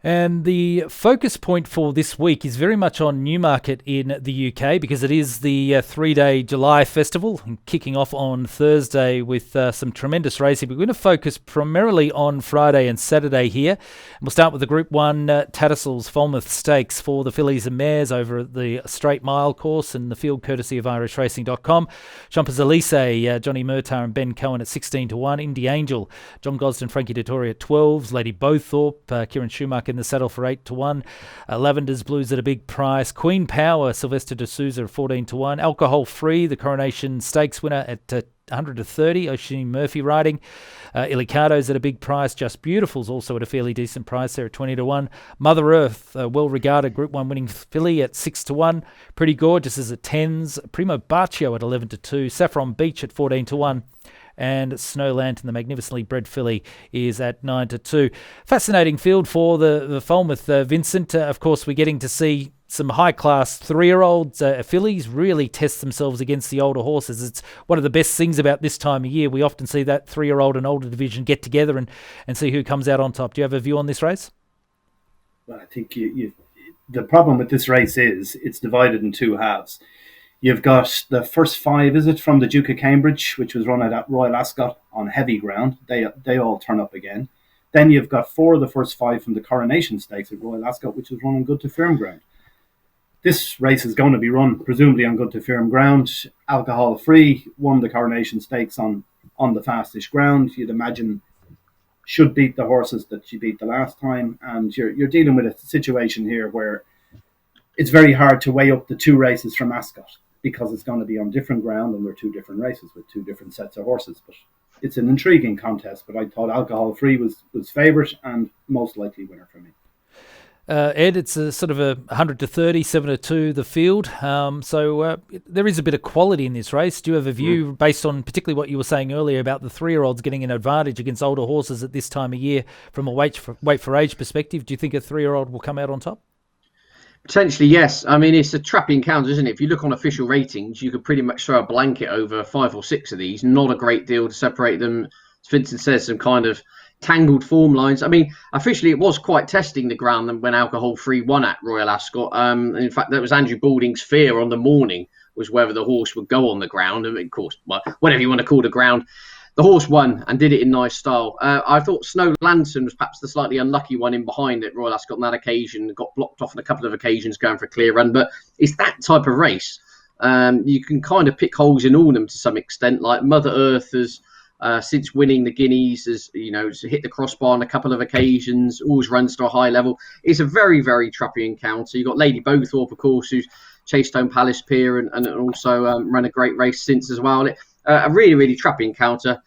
And the focus point for this week is very much on Newmarket in the UK, because it is the 3-day July festival, kicking off on Thursday with some tremendous racing. We're going to focus primarily on Friday and Saturday here. And we'll start with the Group 1 Tattersalls Falmouth Stakes for the fillies and mares over at the Straight Mile course, and the field courtesy of irishracing.com. Chompers Elise, Johnny Murtagh and Ben Cohen at 16-1. Indy Angel, John Gosden, Frankie Dettori at 12s. Lady Bowthorpe, Kieran Schumacher in the saddle for 8-1. Lavender's Blues at a big price. Queen Power, Sylvester de Souza at 14-1. Alcohol Free, the Coronation Stakes winner at 130. Oisin Murphy riding. Illicado's at a big price. Just Beautiful's also at a fairly decent price there at 20-1. Mother Earth, a well-regarded Group 1 winning filly at 6-1. Pretty Gorgeous is at 10s. Primo Baccio at 11-2. Saffron Beach at 14-1. And Snow Lantern, the magnificently bred filly, is at 9-2. Fascinating field for the Falmouth, Vincent. Of course, we're getting to see some high-class 3-year-olds, fillies, really test themselves against the older horses. It's one of the best things about this time of year. We often see that 3-year-old and older division get together and see who comes out on top. Do you have a view on this race? Well, I think the problem with this race is it's divided in two halves. You've got the first 5, is it, from the Duke of Cambridge, which was run at Royal Ascot on heavy ground. They all turn up again. Then you've got 4 of the first 5 from the Coronation Stakes at Royal Ascot, which was run on good to firm ground. This race is going to be run presumably on good to firm ground. Alcohol Free won the Coronation Stakes on the fastest ground. You'd imagine should beat the horses that she beat the last time. And you're dealing with a situation here where it's very hard to weigh up the 2 races from Ascot, because it's going to be on different ground and they're 2 different races with 2 different sets of horses. But it's an intriguing contest, but I thought Alcohol Free was favourite and most likely winner for me. Ed, it's a sort of a 100 to 30, 7 to 2 the field. So there is a bit of quality in this race. Do you have a view based on particularly what you were saying earlier about the 3-year-olds getting an advantage against older horses at this time of year from a weight for age perspective? Do you think a 3-year-old will come out on top? Potentially, yes. I mean, it's a trappy encounter, isn't it? If you look on official ratings, you could pretty much throw a blanket over 5 or 6 of these. Not a great deal to separate them. As Vincent says, some kind of tangled form lines. I mean, officially, it was quite testing the ground when Alcohol Free won at Royal Ascot. In fact, that was Andrew Balding's fear on the morning, was whether the horse would go on the ground. I mean, of course, well, whatever you want to call the ground. The horse won and did it in nice style. I thought Snow Lantern was perhaps the slightly unlucky one in behind at Royal Ascot on that occasion. Got blocked off on a couple of occasions going for a clear run. But it's that type of race. You can kind of pick holes in all of them to some extent. Like Mother Earth has, since winning the Guineas, has hit the crossbar on a couple of occasions. Always runs to a high level. It's a very, very trappy encounter. You've got Lady Bowthorpe, of course, who's chased home Palace Pier and also run a great race since as well. A really, really trappy encounter.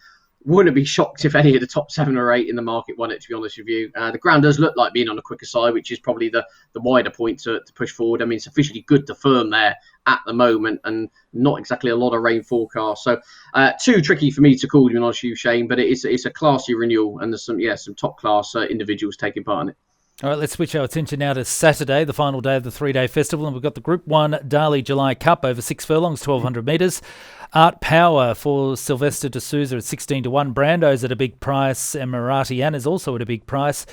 Wouldn't be shocked if any of the top 7 or 8 in the market won it, to be honest with you. The ground does look like being on the quicker side, which is probably the wider point to push forward. I mean, it's officially good to firm there at the moment and not exactly a lot of rain forecast. So too tricky for me to call, to be honest with you, Shane, but it's a classy renewal and there's some top class individuals taking part in it. All right, let's switch our attention now to Saturday, the final day of the 3-day festival, and we've got the Group 1 Darley July Cup over 6 furlongs, 1,200 metres. Art Power for Sylvester de Souza at 16 to 1. Brando's at a big price. Emirati Ann is also at a big price.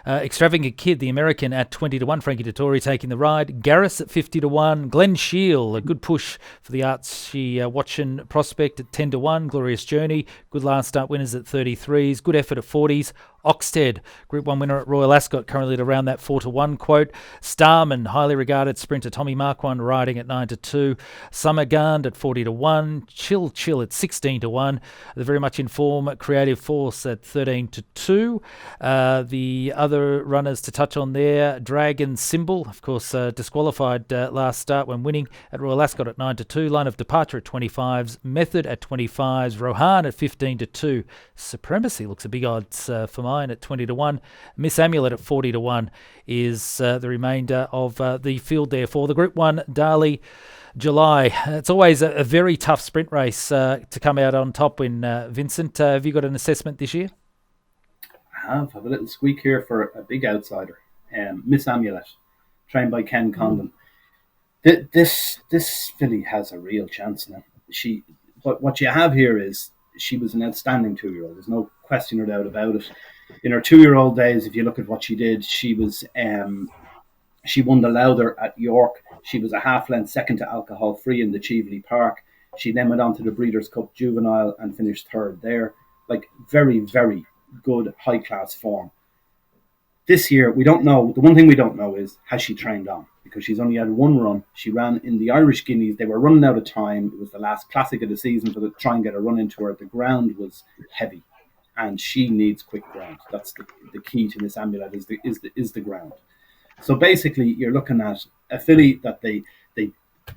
Extravagant Kid, the American, at 20 to 1. Frankie Dettori taking the ride. Garris at 50 to 1. Glen Shiel, a good push for the Archie Watchin prospect at 10 to 1. Glorious Journey, good last start winners at 33s. Good effort at 40s. Oxted, Group 1 winner at Royal Ascot, currently at around that 4 to 1 quote. Starman, highly regarded sprinter Tommy Marquand, riding at 9 to 2. Summergand at 40 to 1. Chill at 16 to 1. They're very much in form. Creative Force at 13 to 2. The other runners to touch on there, Dragon Symbol, of course, disqualified last start when winning at Royal Ascot at 9 to 2. Line of Departure at 25s. Method at 25s. Rohan at 15 to 2. Supremacy looks a big odds for mine at 20 to 1. Miss Amulet at 40 to 1 is the remainder of the field there for the Group 1 Darley July. It's always a very tough sprint race to come out on top in, Vincent. Have you got an assessment this year? I have a little squeak here for a big outsider, Miss Amulet, trained by Ken Condon. This filly has a real chance now. But what you have here is she was an outstanding 2-year-old. There's no question or doubt about it. In her 2-year-old days, if you look at what she did, she won the Lowther at York. She was a half-length second to Alcohol Free in the Cheveley Park. She then went on to the Breeders' Cup Juvenile and finished third there. Like, very, very good, high-class form. This year, we don't know. The one thing we don't know is, has she trained on? Because she's only had one run. She ran in the Irish Guineas. They were running out of time. It was the last classic of the season for to try and get a run into her. The ground was heavy, and she needs quick ground. That's the key to Miss Amulet is the ground. So basically, you're looking at a filly that they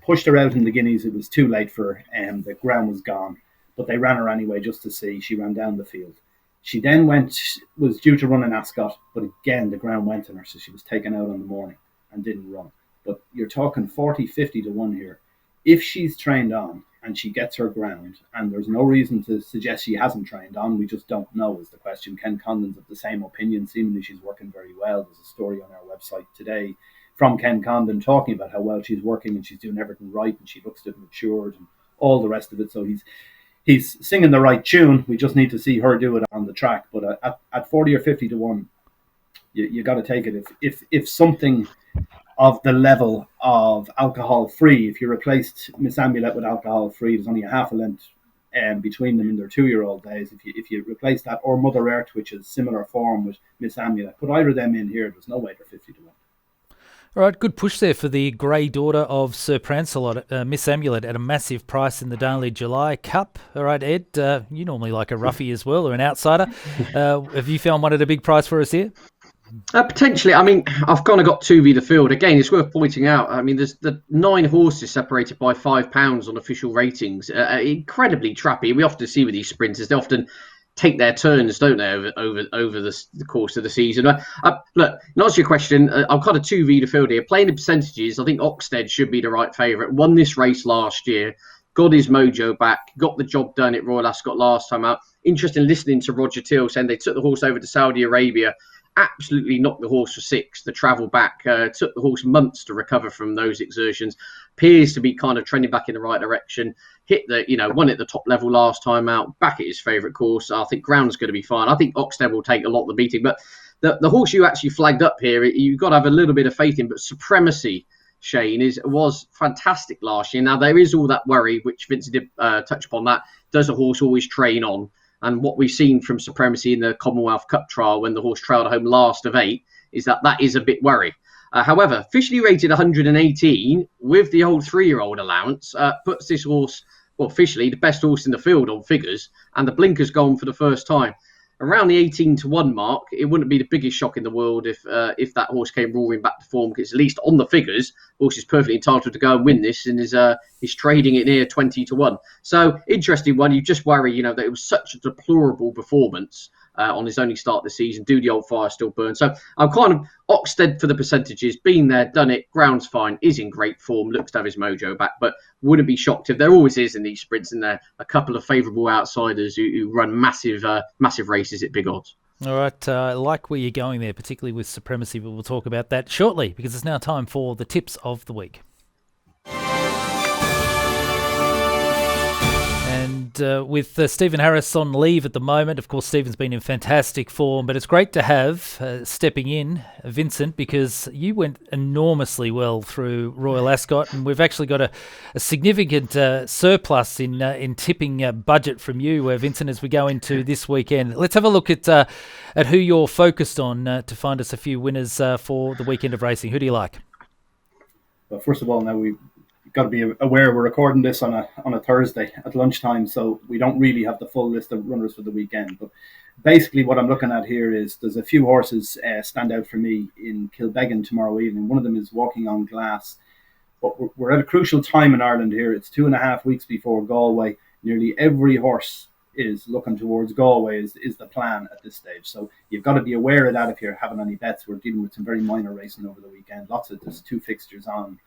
pushed her out in the Guineas. It was too late for her, and the ground was gone. But they ran her anyway just to see. She ran down the field. She then was due to run in Ascot, but again, the ground went on her, so she was taken out on the morning and didn't run. But you're talking 40, 50 to 1 here. If she's trained on and she gets her ground, and there's no reason to suggest she hasn't trained on, we just don't know is the question. Ken Condon's of the same opinion. Seemingly she's working very well. There's a story on our website today from Ken Condon talking about how well she's working and she's doing everything right and she looks to have matured and all the rest of it. So he's singing the right tune. We just need to see her do it on the track. But at 40 or 50 to 1, you got to take it. If something of the level of Alcohol Free, if you replaced Miss Amulet with Alcohol Free, there's only a half a length between them in their 2-year-old days. If you replace that, or Mother Earth, which is similar form with Miss Amulet, put either of them in here, there's no way they're 50 to 1. All right, good push there for the grey daughter of Sir Prancelot, Miss Amulet, at a massive price in the Darley July Cup. All right, Ed, you normally like a roughie as well, or an outsider. Have you found one at a big price for us here? Potentially. I mean, I've kind of got 2v the field. Again, it's worth pointing out. I mean, there's the 9 horses separated by £5 on official ratings. Incredibly trappy. We often see with these sprinters, they often take their turns, don't they, over the course of the season. Look, in answer to your question, I'm kind of 2v the field here. Playing the percentages, I think Oxted should be the right favourite. Won this race last year, got his mojo back, got the job done at Royal Ascot last time out. Interesting listening to Roger Till saying they took the horse over to Saudi Arabia, absolutely knocked the horse for 6. The travel back took the horse months to recover from those exertions. Appears to be kind of trending back in the right direction. Won at the top level last time out, back at his favourite course. I think ground's going to be fine. I think Oxted will take a lot of the beating, but the horse you actually flagged up here, you've got to have a little bit of faith in. But Supremacy, Shane, was fantastic last year. Now, there is all that worry, which Vincent did touch upon that. Does a horse always train on? And what we've seen from Supremacy in the Commonwealth Cup trial when the horse trailed home last of 8 is that is a bit worry. However, officially rated 118 with the old 3-year-old allowance puts this horse, well, officially the best horse in the field on figures, and the blinker's gone for the first time. Around the 18-1 mark, it wouldn't be the biggest shock in the world if that horse came roaring back to form, because at least on the figures, the horse is perfectly entitled to go and win this, and is trading it near 20-1. So, interesting one. You just worry, that it was such a deplorable performance on his only start this season. Do the old fire still burn? So, I'm kind of Oxted for the percentages. Been there, done it. Ground's fine. Is in great form. Looks to have his mojo back, but wouldn't be shocked if there always is in these sprints, and there a couple of favourable outsiders who run massive races at big odds. All right, I like where you're going there, particularly with Supremacy, but we'll talk about that shortly because it's now time for the tips of the week. And with Stephen Harris on leave at the moment, of course, Stephen's been in fantastic form, but it's great to have stepping in Vincent, because you went enormously well through Royal Ascot, and we've actually got a significant surplus in tipping budget from you, Vincent, as we go into this weekend. Let's have a look at who you're focused on to find us a few winners for the weekend of racing. Who do you like? Well, first of all, now we've got to be aware we're recording this on a Thursday at lunchtime, so we don't really have the full list of runners for the weekend. But basically what I'm looking at here is there's a few horses stand out for me in Kilbeggan tomorrow evening. One of them is Walking on Glass. But we're at a crucial time in Ireland here. It's 2.5 weeks before Galway. Nearly every horse is looking towards Galway is the plan at this stage. So you've got to be aware of that if you're having any bets. We're dealing with some very minor racing over the weekend. There's 2 fixtures on.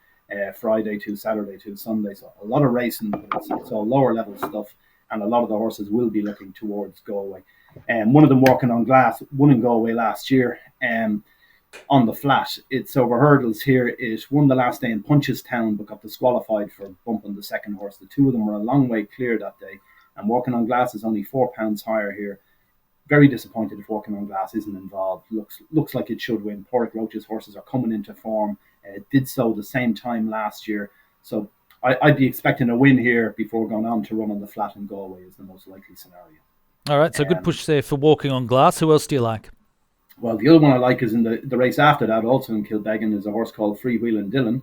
Friday to Saturday to Sunday, so a lot of racing, but it's all lower level stuff, and a lot of the horses will be looking towards Galway. One of them, Walking on Glass, won in Galway last year on the flat. It's over hurdles here. It won the last day in Punchestown, but got disqualified for bumping the second horse. The two of them were a long way clear that day, and Walking on Glass is only £4 higher here. Very disappointed if Walking on Glass isn't involved. Looks like it should win. Porrick Roach's horses are coming into form. Did so the same time last year. So I'd be expecting a win here before going on to run on the flat in Galway is the most likely scenario. All right, so good push there for Walking on Glass. Who else do you like? Well, the other one I like is in the race after that, also in Kilbeggan, is a horse called Freewheelin' Dylan,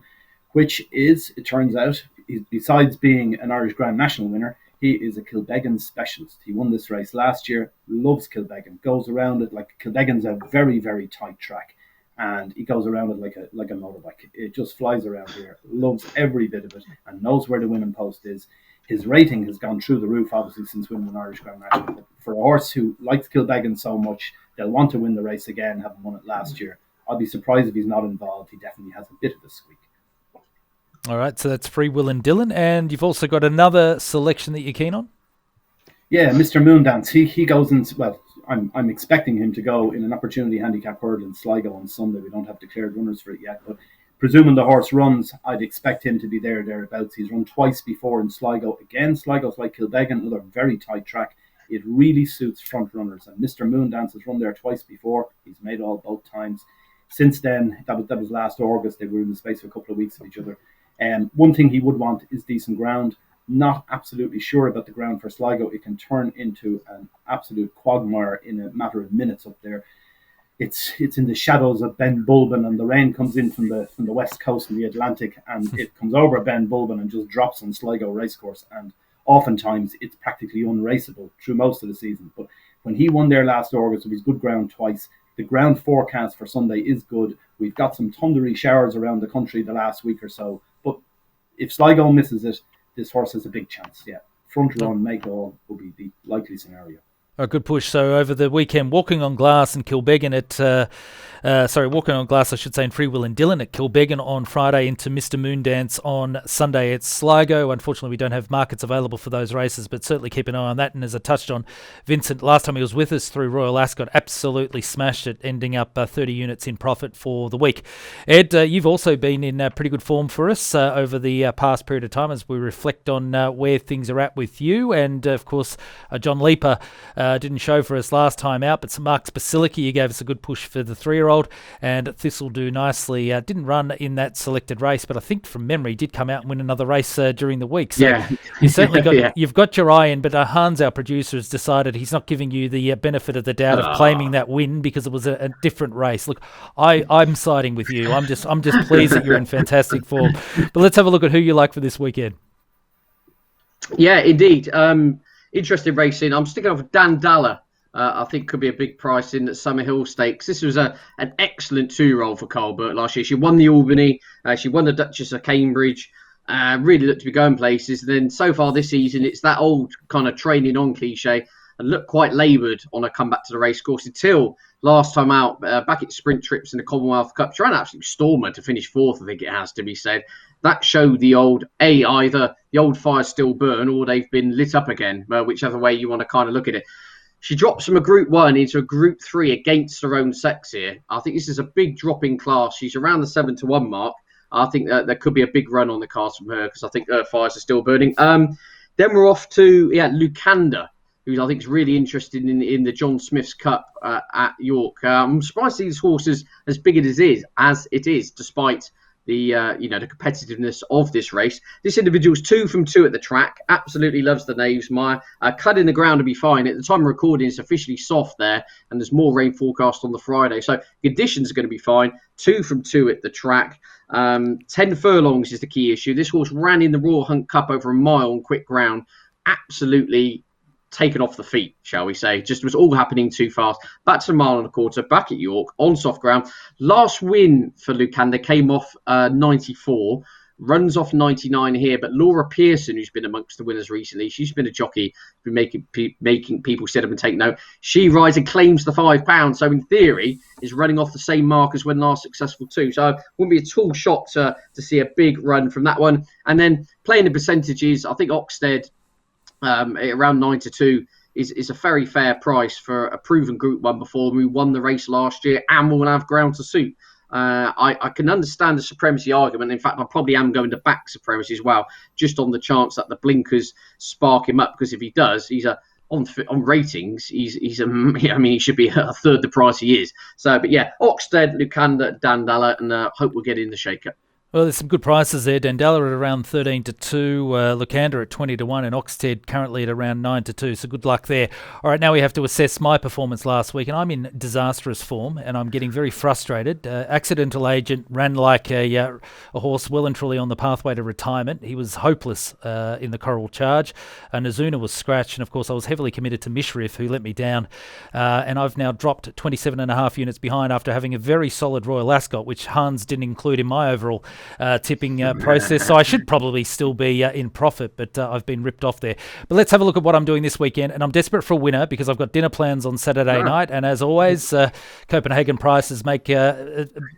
which is, it turns out, besides being an Irish Grand National winner, he is a Kilbeggan specialist. He won this race last year, loves Kilbeggan, goes around it like Kilbeggan's a very, very tight track. And he goes around it like a motorbike. It just flies around here, loves every bit of it, and knows where the winning post is. His rating has gone through the roof, obviously, since winning an Irish Grand National. But for a horse who likes Kilbeggan so much, they'll want to win the race again, having won it last year. I'll be surprised if he's not involved. He definitely has a bit of a squeak. All right, so that's Freewheelin' Dylan, and you've also got another selection that you're keen on? Yeah, Mr. Moondance. He goes in, well, I'm expecting him to go in an opportunity handicap hurdle in Sligo on Sunday. We don't have declared runners for it yet, but presuming the horse runs, I'd expect him to be thereabouts. He's run twice before in Sligo. Again, Sligo's like Kilbeggan, another very tight track. It really suits front runners, and Mr. Moondance has run there twice before. He's made both times. Since then, that was last August. They were in the space of a couple of weeks of each other. One thing he would want is decent ground. Not absolutely sure about the ground for Sligo. It can turn into an absolute quagmire in a matter of minutes up there. It's in the shadows of Ben Bulben, and the rain comes in from the west coast and the Atlantic, and it comes over Ben Bulben and just drops on Sligo racecourse. And oftentimes it's practically unraceable through most of the season. But when he won there last August, it was good ground twice. The ground forecast for Sunday is good. We've got some thundery showers around the country the last week or so. But if Sligo misses it, this horse has a big chance. Yeah, front run, make all will be the likely scenario. A good push. So over the weekend, Walking on Glass and Kilbeggan Walking on Glass, I should say, in Free Will and Dillon at Kilbeggan on Friday, into Mr. Moondance on Sunday at Sligo. Unfortunately, we don't have markets available for those races, but certainly keep an eye on that. And as I touched on, Vincent, last time he was with us through Royal Ascot, absolutely smashed it, ending up 30 units in profit for the week. Ed, you've also been in pretty good form for us over the past period of time as we reflect on where things are at with you. And, of course, John Leaper didn't show for us last time out, but Mark's Basilica, you gave us a good push for the 3-year-old. And Thistle do nicely. Didn't run in that selected race, but I think from memory did come out and win another race during the week. So you certainly got you've got your eye in. But Hans, our producer, has decided he's not giving you the benefit of the doubt of claiming that win because it was a different race. Look, I'm siding with you. I'm just pleased that you're in fantastic form. But let's have a look at who you like for this weekend. Yeah, indeed. Interesting racing. I'm sticking off with Dan Dalla. I think could be a big price in the Summer Hill Stakes. This was an excellent 2-year-old for Colbert last year. She won the Albany. She won the Duchess of Cambridge. Really looked to be going places. And then so far this season, it's that old kind of training on cliche and looked quite laboured on a comeback to the race course until last time out, back at sprint trips in the Commonwealth Cup. She ran an absolute stormer to finish 4th, I think it has to be said. That showed the old, either the old fires still burn or they've been lit up again, whichever way you want to kind of look at it. She drops from a Group 1 into a Group 3 against her own sex here. I think this is a big drop in class. She's around the 7-1 mark. I think there could be a big run on the cards from her because I think her fires are still burning. Then we're off to Lucanda, who I think is really interested in the John Smith's Cup at York. I'm surprised to see this horse as big as it is, despite the competitiveness of this race. This individual's 2 from 2 at the track. Absolutely loves the Knavesmire. Cut in the ground to be fine. At the time of recording, it's officially soft there, and there's more rain forecast on the Friday. So conditions are going to be fine. 2 from 2 at the track. 10 furlongs is the key issue. This horse ran in the Royal Hunt Cup over a mile on quick ground. Absolutely taken off the feet, shall we say. Just was all happening too fast. Back to a mile and a quarter, back at York, on soft ground. Last win for Lucanda came off 94, runs off 99 here, but Laura Pearson, who's been amongst the winners recently, she's been a jockey, been making people sit up and take note. She rides and claims the £5, so in theory is running off the same mark as when last successful too. So wouldn't be at all shocked to see a big run from that one. And then playing the percentages, I think Oxted, around 9-2 is a very fair price for a proven Group 1 before. We won the race last year and will have ground to suit. I can understand the supremacy argument. In fact, I probably am going to back supremacy as well, just on the chance that the blinkers spark him up. Because if he does, he's on ratings. He should be a third the price he is. So, but yeah, Oxted, Lucanda, Dandala, and hope we'll get in the shake-up. Well, there's some good prices there. Dandala at around 13-2, Lucanda at 20-1, and Oxted currently at around 9-2. So good luck there. All right, now we have to assess my performance last week, and I'm in disastrous form, and I'm getting very frustrated. Accidental Agent ran like a horse well and truly on the pathway to retirement. He was hopeless in the Coral Charge. Nazuna was scratched, and of course I was heavily committed to Mishrif, who let me down. And I've now dropped 27.5 units behind after having a very solid Royal Ascot, which Hans didn't include in my overall tipping process, so I should probably still be in profit, but I've been ripped off there. But let's have a look at what I'm doing this weekend, and I'm desperate for a winner because I've got dinner plans on Saturday night, and as always, Copenhagen prices make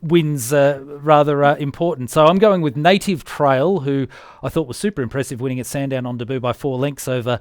wins rather important. So I'm going with Native Trail, who I thought was super impressive, winning at Sandown on debut by 4 lengths over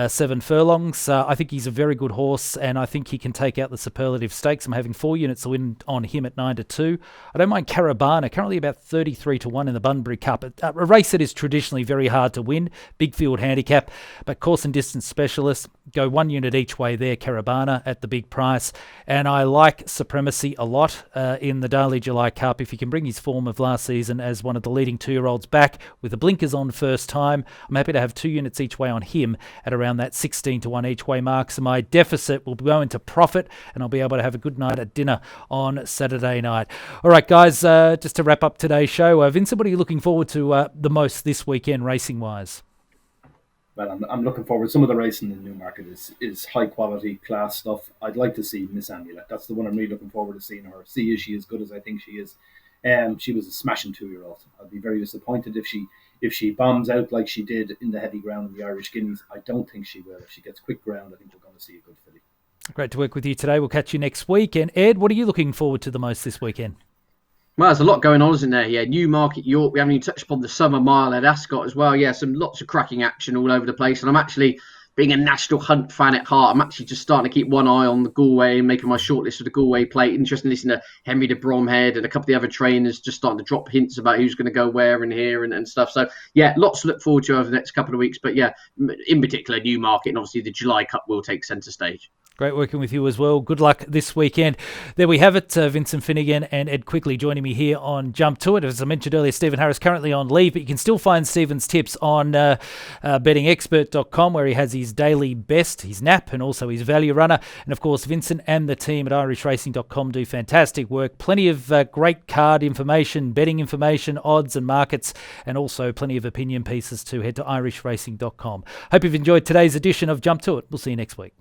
7 furlongs. I think he's a very good horse, and I think he can take out the superlative stakes. I'm having 4 units to win on him at 9-2. I don't mind Caravana, currently about 33-1 in the Bunbury Cup. A race that is traditionally very hard to win, big field handicap, but course and distance specialist. Go 1 unit each way there, Caravana at the big price. And I like Supremacy a lot in the Darley July Cup. If he can bring his form of last season as one of the leading 2-year-olds back with the blinkers on first time, I'm happy to have 2 units each way on him at around that 16-1 each way mark. So my deficit will go into profit, and I'll be able to have a good night at dinner on Saturday night. All right, guys, just to wrap up today's show, Vincent, what are you looking forward to the most this weekend racing-wise? Well, I'm looking forward. Some of the racing in the Newmarket is high-quality, class stuff. I'd like to see Miss Amulet. That's the one I'm really looking forward to seeing her. See, is she as good as I think she is? She was a smashing 2-year-old. I'd be very disappointed if If she bombs out like she did in the heavy ground in the Irish Guineas, I don't think she will. If she gets quick ground, I think we're going to see a good filly. Great to work with you today. We'll catch you next week. And Ed, what are you looking forward to the most this weekend? Well, there's a lot going on, isn't there? Yeah, Newmarket, York. We haven't even touched upon the Summer Mile at Ascot as well. Yeah, lots of cracking action all over the place. And I'm actually, being a National Hunt fan at heart, I'm actually just starting to keep one eye on the Galway and making my shortlist for the Galway Plate. Interesting to listen to Henry de Bromhead and a couple of the other trainers just starting to drop hints about who's going to go where and here and stuff. So, yeah, lots to look forward to over the next couple of weeks. But, yeah, in particular, Newmarket and obviously the July Cup will take centre stage. Great working with you as well. Good luck this weekend. There we have it. Vincent Finegan and Ed Quigley joining me here on Jump to It. As I mentioned earlier, Stephen Harris currently on leave, but you can still find Stephen's tips on bettingexpert.com, where he has his daily best, his nap, and also his value runner. And of course, Vincent and the team at irishracing.com do fantastic work. Plenty of great card information, betting information, odds and markets, and also plenty of opinion pieces too. Head to irishracing.com. Hope you've enjoyed today's edition of Jump to It. We'll see you next week.